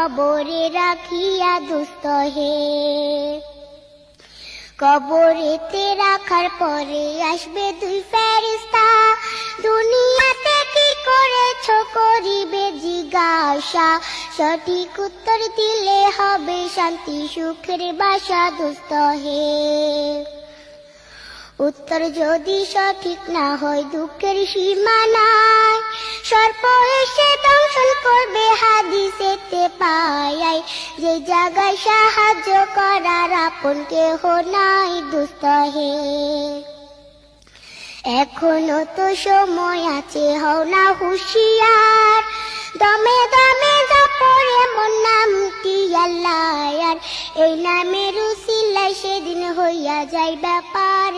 কবরে রাখিয়া দুস্থ হে। কবরেতে রাখার পরে আসবে দুই ফেরেশতা, দুনিয়াতে কি করেছ করিবে জিজ্ঞাসা। সঠিক উত্তর দিলে হবে শান্তি সুখের বাসা দুস্থ হে। উত্তর যদি সঠিক না হয় দুঃখের সীমা নাই, সর্প এসে দংশন করবে হাদিসেতে পাই। যে জায়গায় সাহায্য করার আপন কেহ নাই দুস্থ হে। এখনো তো সময় আছে, হও না হুঁশিয়ার, দমে দমে জপরে মন নামটি আল্লাহ। এই নামের উসিলায় সেদিন হইয়া যায় ব্যাপার।